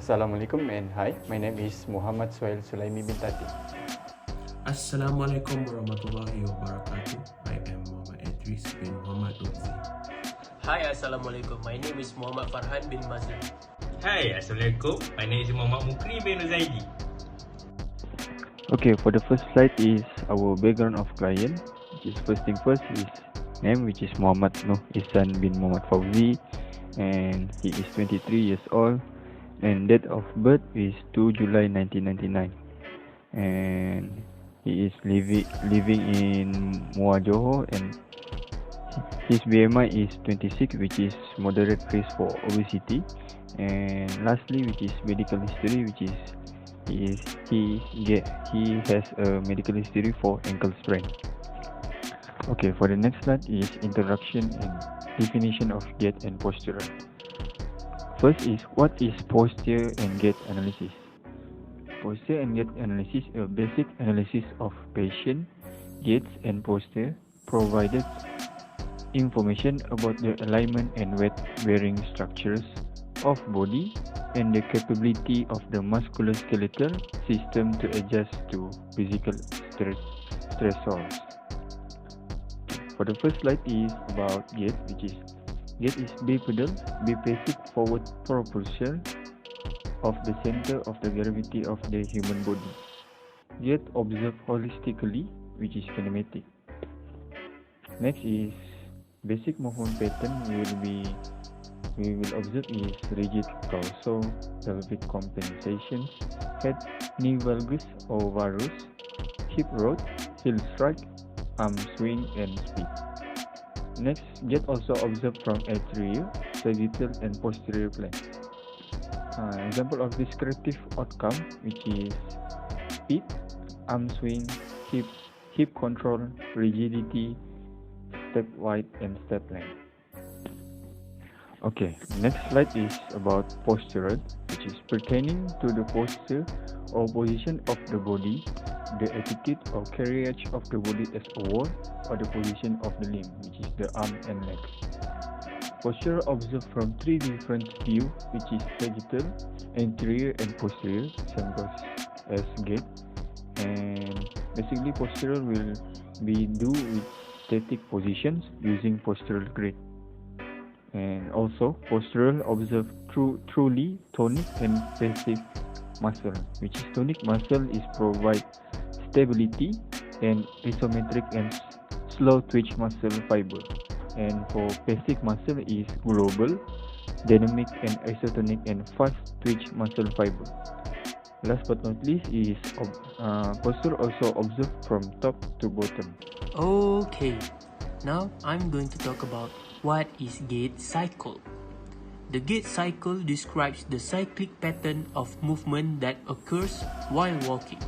Assalamualaikum and hi, my name is Muhammad Suhail Sulaimi bin Tati. Assalamualaikum warahmatullahi wabarakatuh. I am Muhammad Idris bin Muhammad Lutfi. Hi, Assalamualaikum. My name is Muhammad Farhan bin Mazlan. Hi, Assalamualaikum. My name is Muhammad Mukri bin Zaidi. Okay, for the first slide is our background of client, which is first thing first, his name, which is Muhammad Noh Ihsan bin Muhammad Fauzi, and he is 23 years old, and date of birth is 2 July 1999, and he is living in Muar Johor, and his BMI is 26, which is moderate risk for obesity, and lastly, which is medical history, which is he has a medical history for ankle sprain. Okay, for the next slide is introduction and definition of gait and posture. First is what is posture and gait analysis. Posture and gait analysis is a basic analysis of patient gaits and posture, provided information about the alignment and weight-bearing structures of body and the capability of the musculoskeletal system to adjust to physical stressors. For the first slide is about gait, which is gait is bipedal, bipasic forward propulsion of the center of the gravity of the human body. Gait observed holistically, which is kinematic. Next is basic movement pattern we will observe is rigid torso, pelvic compensation, head knee valgus or varus, hip roll, heel strike, arm swing and speed. Next, gait also observed from anterior, sagittal and posterior plane. Example of descriptive outcome, which is speed, arm swing, hip control, rigidity, step wide and step length. Okay, next slide is about postural, which is pertaining to the posture or position of the body, the attitude or carriage of the body as a whole, or the position of the limb, which is the arm and legs. Posture observed from three different views, which is sagittal, anterior and posterior, same goes as gait. And basically postural will be do with static positions using postural grid. And also postural observe truly tonic and passive muscle, which is tonic muscle is provide stability, and isometric and slow twitch muscle fiber. And for passive muscle is global, dynamic and isotonic and fast twitch muscle fiber. Last but not least is posture also observed from top to bottom. Okay, now I'm going to talk about what is gait cycle. The gait cycle describes the cyclic pattern of movement that occurs while walking.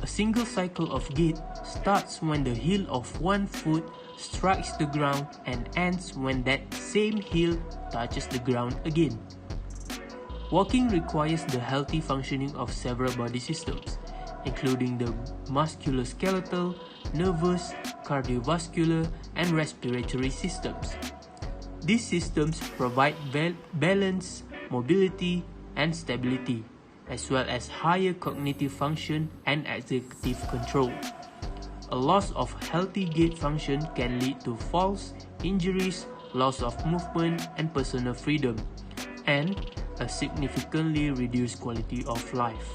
A single cycle of gait starts when the heel of one foot strikes the ground and ends when that same heel touches the ground again. Walking requires the healthy functioning of several body systems, including the musculoskeletal, nervous, cardiovascular, and respiratory systems. These systems provide balance, mobility, and stability, as well as higher cognitive function and executive control. A loss of healthy gait function can lead to falls, injuries, loss of movement and personal freedom, and a significantly reduced quality of life.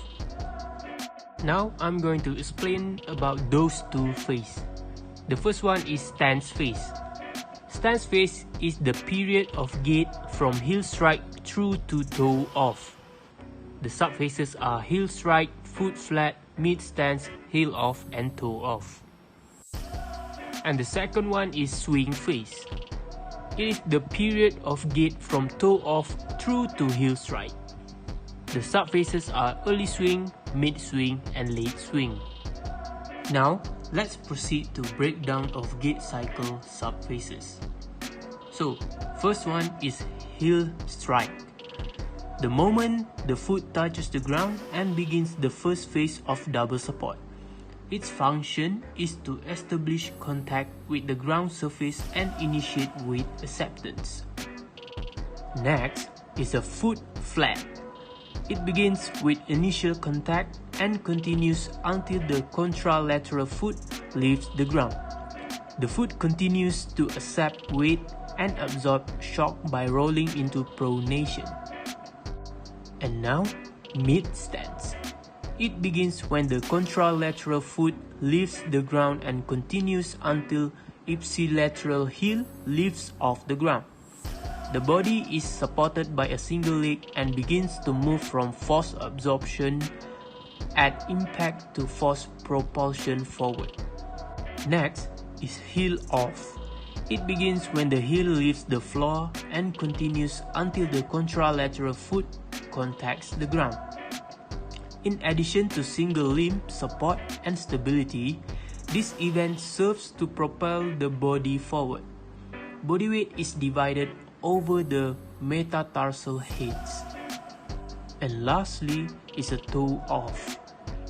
Now I'm going to explain about those two phases. The first one is stance phase. Stance phase is the period of gait from heel strike through to toe off. The subphases are heel strike, foot flat, mid stance, heel off and toe off. And the second one is swing phase. It is the period of gait from toe off through to heel strike. The subphases are early swing, mid swing and late swing. Now, let's proceed to breakdown of gait cycle subphases. So, first one is heel strike. The moment the foot touches the ground and begins the first phase of double support. Its function is to establish contact with the ground surface and initiate weight acceptance. Next is a foot flat. It begins with initial contact and continues until the contralateral foot leaves the ground. The foot continues to accept weight and absorb shock by rolling into pronation. And now, mid stance. It begins when the contralateral foot leaves the ground and continues until ipsilateral heel lifts off the ground. The body is supported by a single leg and begins to move from force absorption at impact to force propulsion forward. Next is heel off. It begins when the heel leaves the floor and continues until the contralateral foot contacts the ground. In addition to single limb support and stability, this event serves to propel the body forward. Body weight is divided over the metatarsal heads. And lastly is a toe off.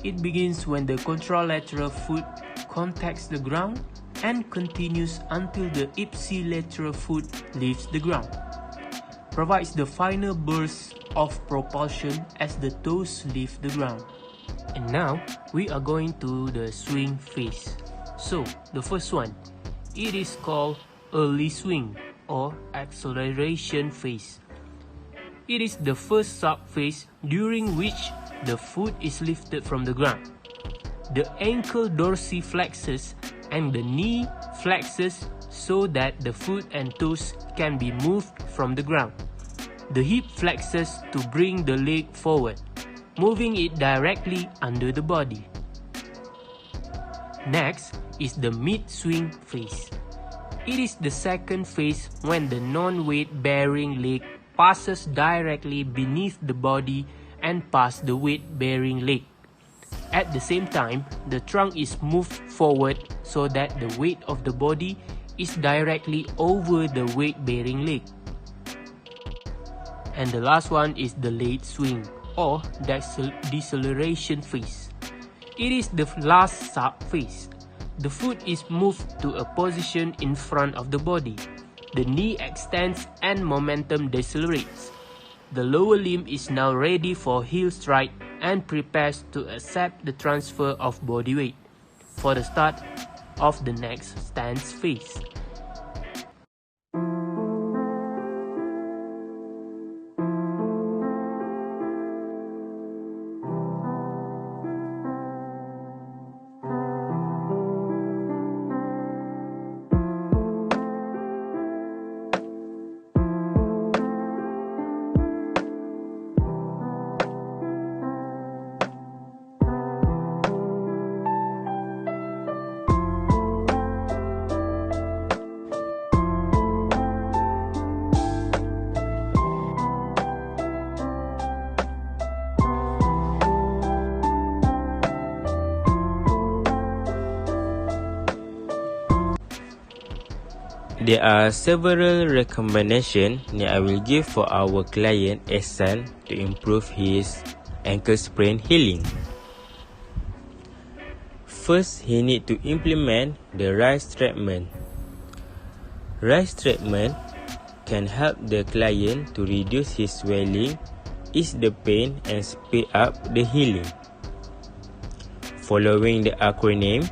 It begins when the contralateral foot contacts the ground and continues until the ipsilateral foot leaves the ground. Provides the final burst of propulsion as the toes leave the ground. And now, we are going to the swing phase. So, the first one, it is called early swing or acceleration phase. It is the first sub-phase during which the foot is lifted from the ground. The ankle dorsiflexes and the knee flexes so that the foot and toes can be moved from the ground. The hip flexes to bring the leg forward, moving it directly under the body. Next is the mid-swing phase. It is the second phase when the non-weight bearing leg passes directly beneath the body and past the weight bearing leg. At the same time, the trunk is moved forward so that the weight of the body is directly over the weight bearing leg. And the last one is the late swing or deceleration phase. It is the last sub-phase. The foot is moved to a position in front of the body. The knee extends and momentum decelerates. The lower limb is now ready for heel strike and prepares to accept the transfer of body weight for the start of the next stance phase. There are several recommendations that I will give for our client Ehsan to improve his ankle sprain healing. First, he need to implement the rise treatment. Rise treatment can help the client to reduce his swelling, ease the pain and speed up the healing. Following the acronym,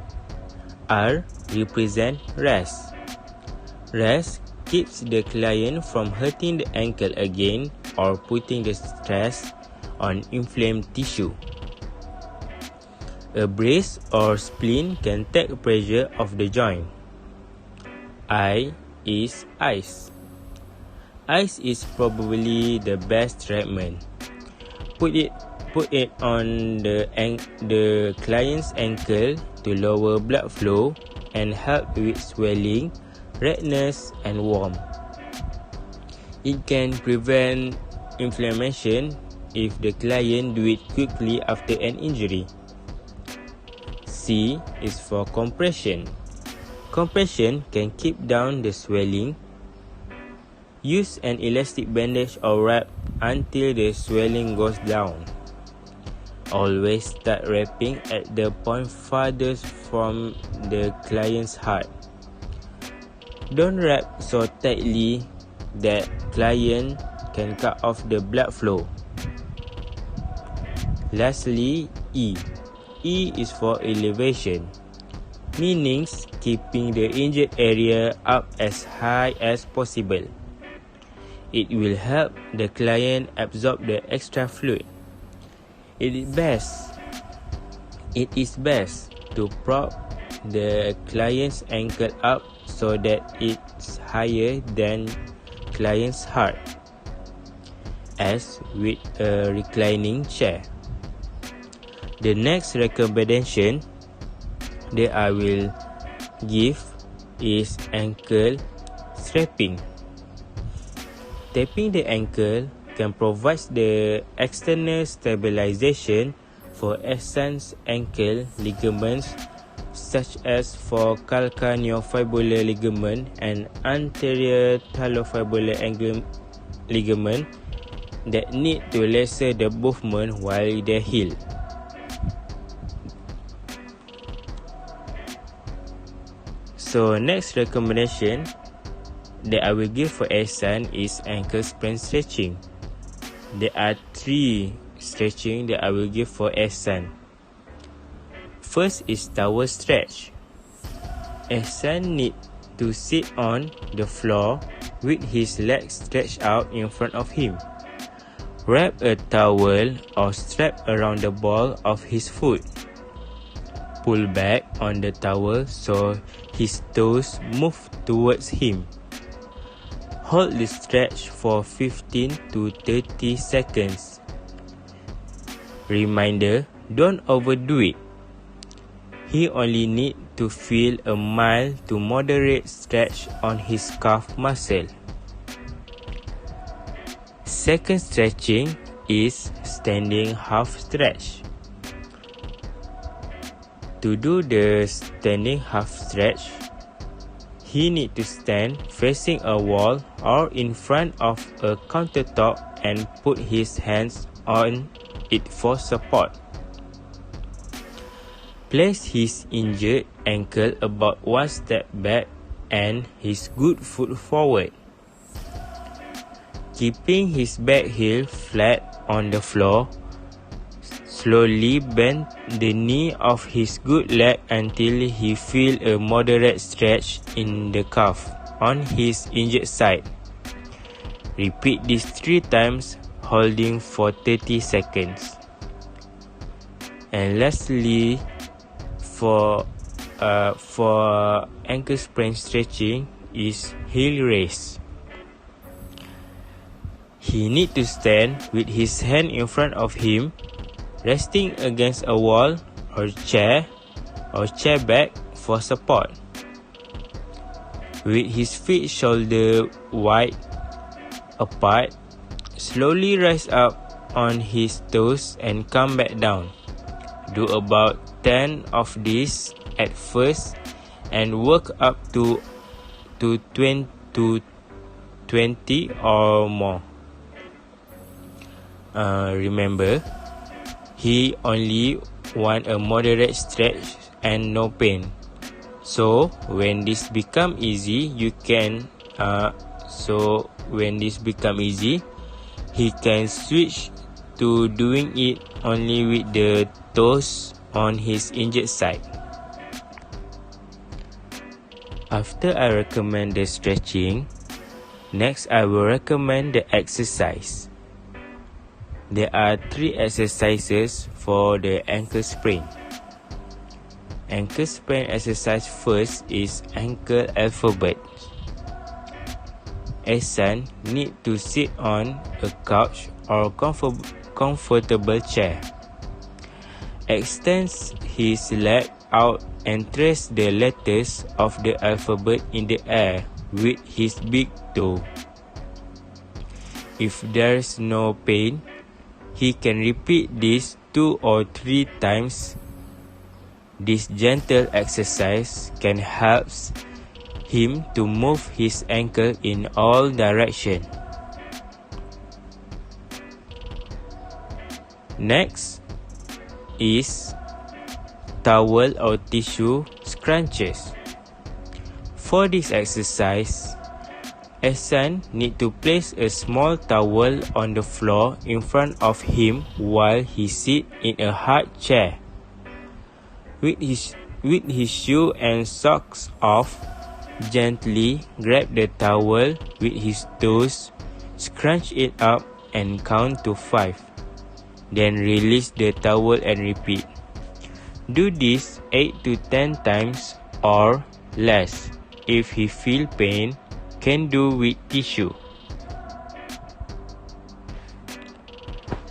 R represent rest. Rest keeps the client from hurting the ankle again or putting the stress on inflamed tissue. A brace or splint can take pressure off the joint. I is ice. Ice is probably the best treatment. Put it on the client's ankle to lower blood flow and help with swelling, redness and warmth. It can prevent inflammation if the client do it quickly after an injury. C is for compression. Compression can keep down the swelling. Use an elastic bandage or wrap until the swelling goes down. Always start wrapping at the point farthest from the client's heart. Don't wrap so tightly that client can cut off the blood flow. Lastly, E. E is for elevation, meaning keeping the injured area up as high as possible. It will help the client absorb the extra fluid. It is best to prop the client's ankle up so that it's higher than client's heart, as with a reclining chair. The next recommendation that I will give is ankle strapping. Tapping the ankle can provide the external stabilization for Ehsan's ankle ligaments, such as for calcaneofibular ligament and anterior talofibular ligament that need to lessen the movement while they heal. So next recommendation that I will give for Ehsan is ankle sprain stretching. There are 3 stretching that I will give for Ehsan. First is towel stretch. Ehsan need to sit on the floor with his legs stretched out in front of him. Wrap a towel or strap around the ball of his foot. Pull back on the towel so his toes move towards him. Hold the stretch for 15 to 30 seconds. Reminder, don't overdo it. He only need to feel a mild to moderate stretch on his calf muscle. Second stretching is standing half stretch. To do the standing half stretch, he need to stand facing a wall or in front of a countertop and put his hands on it for support. Place his injured ankle about 1 step back and his good foot forward. Keeping his back heel flat on the floor, slowly bend the knee of his good leg until he feel a moderate stretch in the calf on his injured side. Repeat this 3 times, holding for 30 seconds. And lastly, for ankle sprain stretching is heel raise. He need to stand with his hand in front of him, resting against a wall or chair back for support. With his feet shoulder wide apart, slowly rise up on his toes and come back down. Do about 10 of these at first and work up to 20 or more. Remember, he only want a moderate stretch and no pain. So when this become easy, he can switch to doing it only with the toes on his injured side. After I recommend the stretching, next I will recommend the exercise. There are 3 exercises for the ankle sprain. Ankle sprain exercise first is ankle alphabet. Ehsan need to sit on a couch or comfortable chair. Extend his leg out and trace the letters of the alphabet in the air with his big toe. If there is no pain, he can repeat this 2 or 3 times. This gentle exercise can help him to move his ankle in all directions. Next is towel or tissue scrunches. For this exercise, Ehsan need to place a small towel on the floor in front of him while he sit in a hard chair. With his shoe and socks off, gently grab the towel with his toes, scrunch it up and count to 5. Then release the towel and repeat. Do this 8 to 10 times or less. If he feel pain, can do with tissue.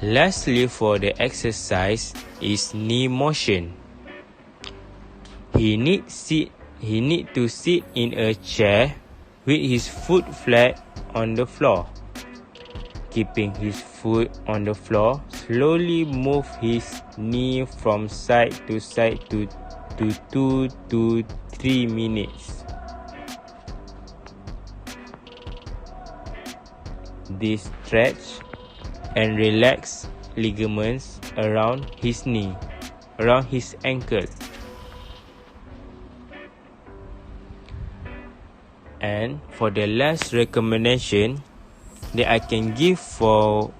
Lastly, for the exercise is knee motion. He need to sit in a chair with his foot flat on the floor. Keeping his foot on the floor, slowly move his knee from side to side to 2 to 3 minutes. This stretch and relax ligaments around his knee, around his ankle. And for the last recommendation that I can give for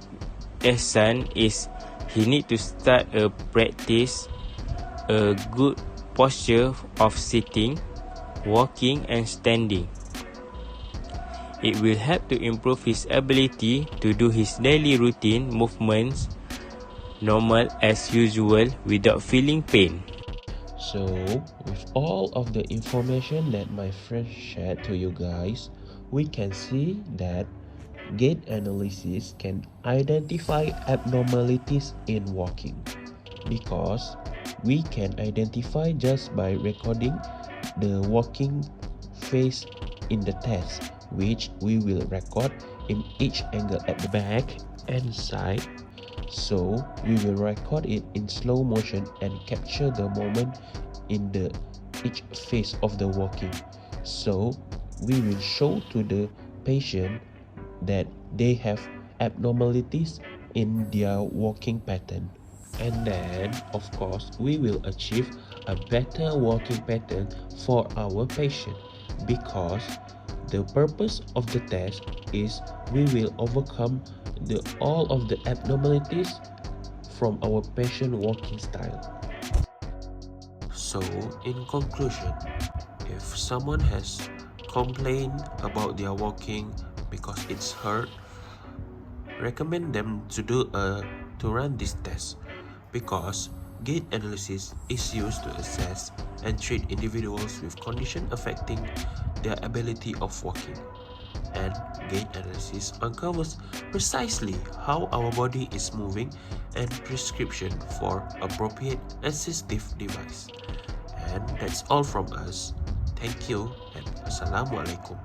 Ehsan is he need to start a practice a good posture of sitting, walking and standing. It will help to improve his ability to do his daily routine movements normal as usual without feeling pain. So, with all of the information that my friend shared to you guys, we can see that gait analysis can identify abnormalities in walking, because we can identify just by recording the walking phase in the test, which we will record in each angle at the back and side. So we will record it in slow motion and capture the moment in the each phase of the walking. So we will show to the patient that they have abnormalities in their walking pattern. And then, of course, we will achieve a better walking pattern for our patient, because the purpose of the test is we will overcome all of the abnormalities from our patient walking style. So, in conclusion, if someone has complained about their walking because it's hurt, recommend them to run this test, because gait analysis is used to assess and treat individuals with condition affecting their ability of walking. And gait analysis uncovers precisely how our body is moving and prescription for appropriate assistive device. And that's all from us. Thank you and Assalamualaikum.